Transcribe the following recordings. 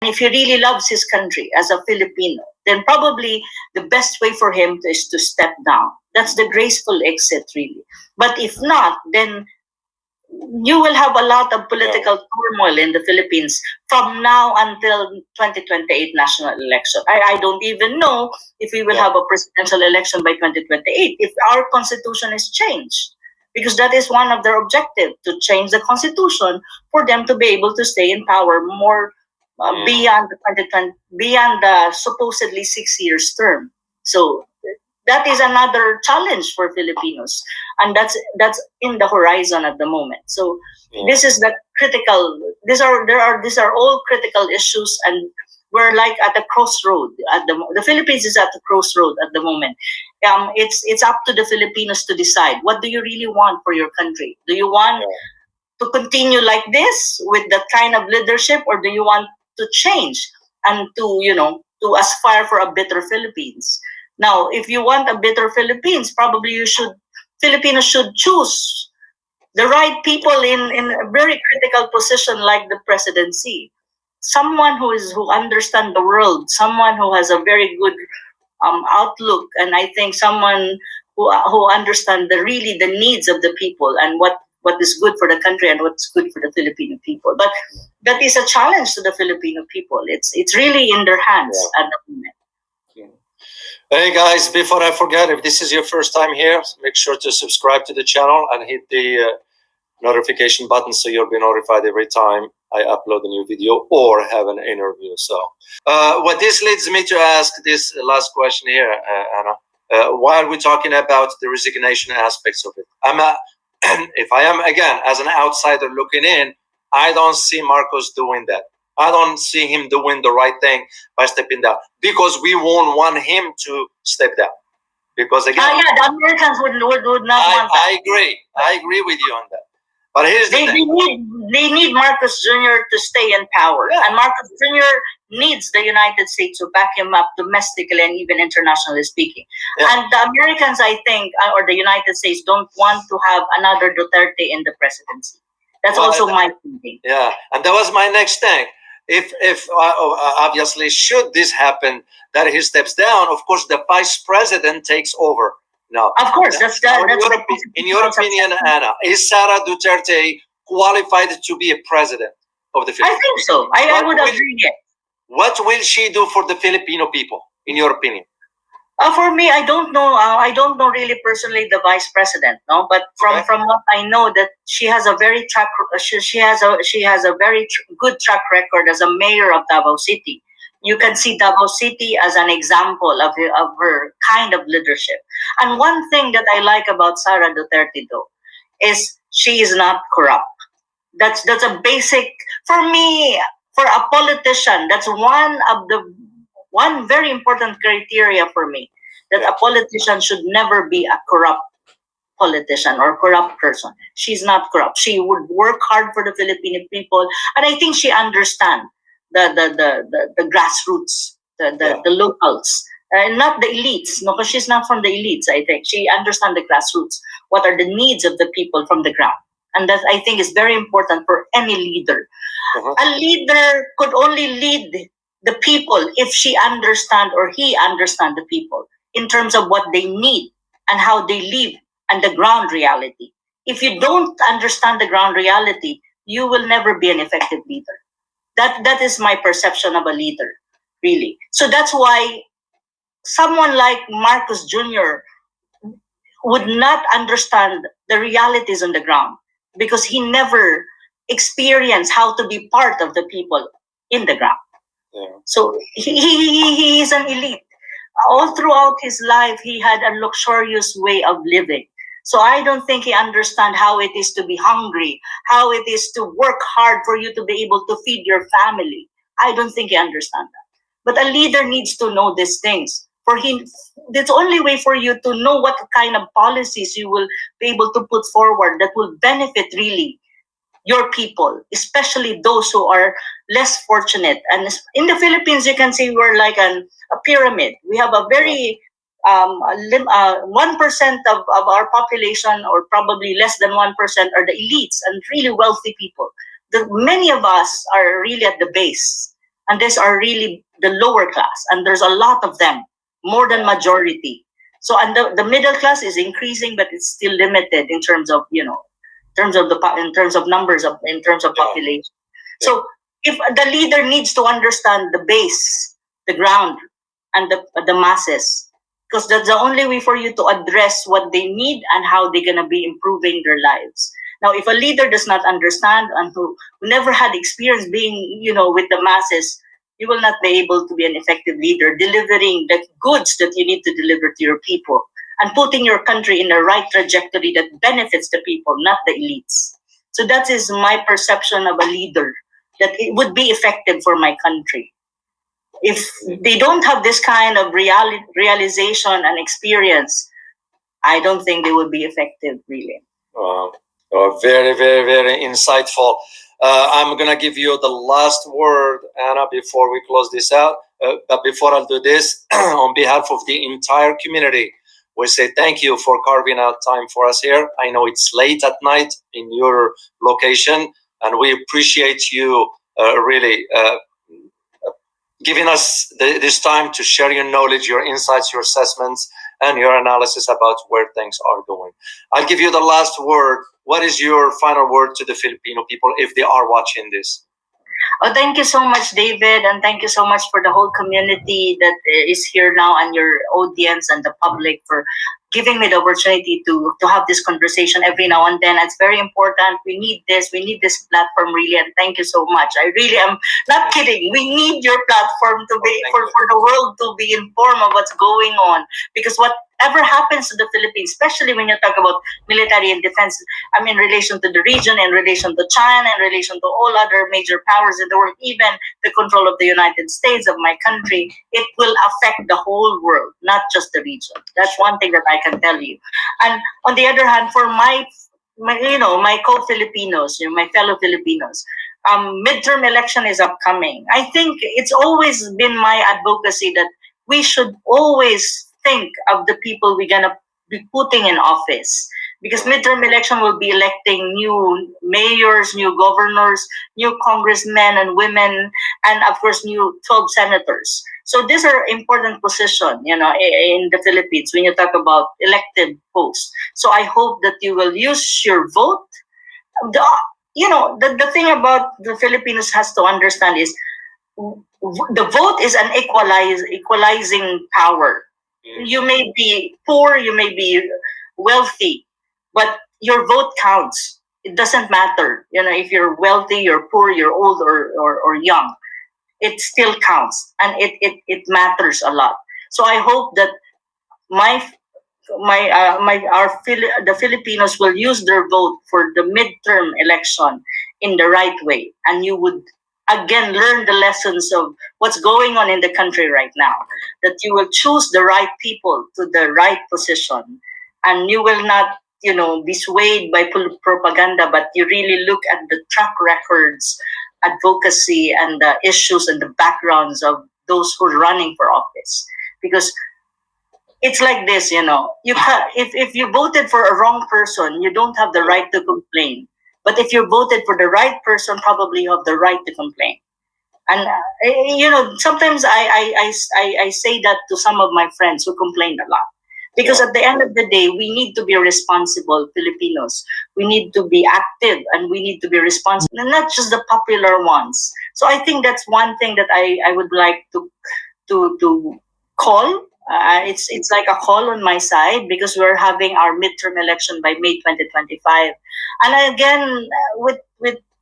if he really loves his country as a Filipino, then probably the best way for him is to step down. That's the graceful exit, really. But if not, then you will have a lot of political turmoil in the Philippines from now until 2028 national election. I don't even know if we will have a presidential election by 2028 if our constitution is changed, because that is one of their objectives, to change the constitution for them to be able to stay in power more beyond the 2020, beyond the supposedly 6 years term. So that is another challenge for Filipinos, and that's in the horizon at the moment. So this is the critical. These are all critical issues, and we're like at a crossroad. The Philippines is at the crossroad at the moment. It's up to the Filipinos to decide, what do you really want for your country? Do you want to continue like this with that kind of leadership, or do you want to change and to aspire for a better Philippines? Now, if you want a better Philippines, probably Filipinos should choose the right people in a very critical position like the presidency. Someone who understands the world, someone who has a very good outlook, and I think someone who understands the needs of the people and what is good for the country and what's good for the Filipino people. But that is a challenge to the Filipino people. It's really in their hands at the moment. Hey guys, before I forget, if this is your first time here, make sure to subscribe to the channel and hit the notification button so you'll be notified every time I upload a new video or have an interview. So what this leads me to ask this last question here, Anna. While we're talking about the resignation aspects of it, if I am, again, as an outsider looking in, I don't see Marcos doing that. I don't see him doing the right thing by stepping down, because we won't want him to step down. Because again, the Americans would not want that. I agree with you on that. But here's the thing. They need Marcos Jr. to stay in power, and Marcos Jr. needs the United States to back him up domestically and even internationally speaking. And the Americans, I think, or the United States, don't want to have another Duterte in the presidency. That's also my thinking. Yeah, and that was my next thing. If obviously, should this happen, that he steps down, of course the vice president takes over. Now, of course, in your opinion, Anna, is Sara Duterte qualified to be a president of the Philippines? I think so. I would agree. Yes. What will she do for the Filipino people, in your opinion? For me, I don't know. I don't know really personally the vice president, no. But from what I know, that she has a very good track record as a mayor of Davao City. You can see Davao City as an example of her kind of leadership. And one thing that I like about Sara Duterte, though, is she is not corrupt. That's a basic, for me, for a politician. That's one very important criteria for me, that a politician should never be a corrupt politician or corrupt person. She's not corrupt. She would work hard for the Filipino people, and I think she understands the grassroots, the locals, not the elites. No, because she's not from the elites. I think she understands the grassroots. What are the needs of the people from the ground? And that, I think, is very important for any leader. A leader could only lead the people if she understand or he understand the people in terms of what they need and how they live and the ground reality. If you don't understand the ground reality, you will never be an effective leader. That is my perception of a leader, really. So that's why someone like Marcos Jr. would not understand the realities on the ground, because he never experienced how to be part of the people in the ground. So he is an elite. All throughout his life, he had a luxurious way of living. So I don't think he understands how it is to be hungry, how it is to work hard for you to be able to feed your family. I don't think he understands that. But a leader needs to know these things. For him, that's the only way for you to know what kind of policies you will be able to put forward that will benefit really your people, especially those who are less fortunate. And in the Philippines, you can see we're like a pyramid. We have a very 1% of our population, or probably less than 1%, are the elites and really wealthy people. Many of us are really at the base. and these are really the lower class, and there's a lot of them, more than majority. So, and the middle class is increasing, but it's still limited in terms of, you know, in terms of numbers of, in terms of population. So if the leader needs to understand the base, the ground, and the masses, because that's the only way for you to address what they need and how they're gonna be improving their lives. Now, if a leader does not understand and who never had experience being, you know, with the masses, you will not be able to be an effective leader, delivering the goods that you need to deliver to your people and putting your country in the right trajectory that benefits the people, not the elites. So that is my perception of a leader, that it would be effective for my country. If they don't have this kind of realization and experience, I don't think they would be effective, really. Very, very, very insightful. I'm going to give you the last word, Anna, before we close this out. But before I do this, on behalf of the entire community, we say thank you for carving out time for us here. I know it's late at night in your location, and we appreciate you really giving us this time to share your knowledge, your insights, your assessments, and your analysis about where things are going. I'll give you the last word. What is your final word to the Filipino people if they are watching this? Oh, thank you so much, David, and thank you so much for the whole community that is here now, and your audience and the public for giving me the opportunity to have this conversation every now and then. It's very important. We need this. We need this platform, really, and thank you so much. I really am not kidding. We need your platform to be for the world to be informed of what's going on, because whatever happens to the Philippines, especially when you talk about military and defense, I mean, in relation to the region, in relation to China, in relation to all other major powers in the world, even the control of the United States, of my country, it will affect the whole world, not just the region. That's one thing that I can tell you. And on the other hand, for my co-Filipinos, my fellow Filipinos, midterm election is upcoming. I think it's always been my advocacy that we should always think of the people we're gonna be putting in office, because midterm election will be electing new mayors, new governors, new congressmen and women, and of course new 12 senators. So these are important positions, in the Philippines when you talk about elected posts. So I hope that you will use your vote. The thing about the Filipinos has to understand is the vote is an equalizing power. You may be poor, you may be wealthy, but your vote counts. It doesn't matter, if you're wealthy, you're poor, you're old or young. It still counts, and it matters a lot. So I hope that the Filipinos will use their vote for the midterm election in the right way, and you would again learn the lessons of what's going on in the country right now. That you will choose the right people to the right position, and you will not, be swayed by propaganda, but you really look at the track records, advocacy, and the issues and the backgrounds of those who are running for office. Because it's like this, if you voted for a wrong person, you don't have the right to complain. But if you voted for the right person, probably you have the right to complain. And sometimes I say that to some of my friends who complain a lot. Because at the end of the day, we need to be responsible Filipinos. We need to be active, and we need to be responsible, and not just the popular ones. So I think that's one thing that I would like to call. It's like a call on my side, because we're having our midterm election by May 2025. And again, with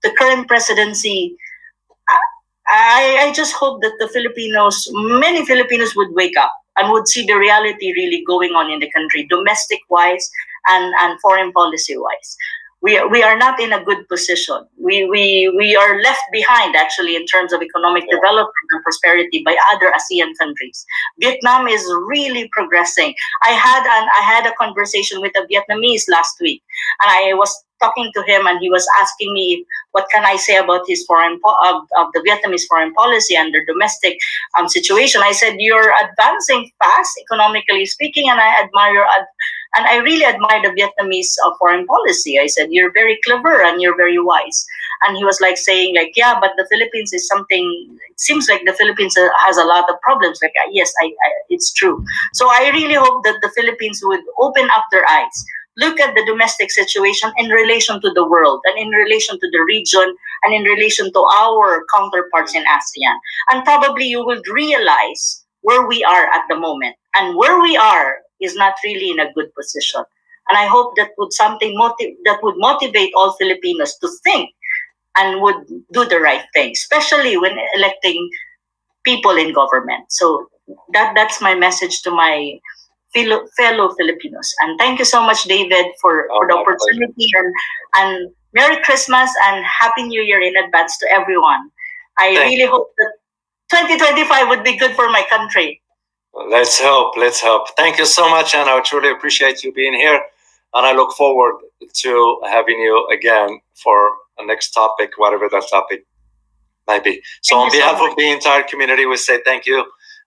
the current presidency, I just hope that many Filipinos would wake up and would see the reality really going on in the country, domestic wise and foreign policy wise. We are not in a good position. We are left behind, actually, in terms of economic development and prosperity by other ASEAN countries. Vietnam is really progressing. I had a conversation with a Vietnamese last week, and I was talking to him, and he was asking me what can I say about his of the Vietnamese foreign policy and their domestic situation. I said, you're advancing fast economically speaking, and I really admire the Vietnamese foreign policy. I said, you're very clever and you're very wise. and he was like saying like, yeah, but the Philippines is something, it seems like the Philippines has a lot of problems. Like, yes, it's true. So I really hope that the Philippines would open up their eyes, look at the domestic situation in relation to the world and in relation to the region and in relation to our counterparts in ASEAN. And probably you will realize where we are at the moment. And where we are is not really in a good position. And I hope that would that would motivate all Filipinos to think and would do the right thing, especially when electing people in government. So that's my message to my fellow Filipinos. And thank you so much, David, for the opportunity, and Merry Christmas and Happy New Year in advance to everyone. I really hope that 2025 would be good for my country. Let's hope. Let's hope. Thank you so much, and I truly appreciate you being here. And I look forward to having you again for a next topic, whatever that topic might be. So on behalf of the entire community, we say thank you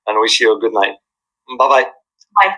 and wish you a good night. Bye-bye. Bye.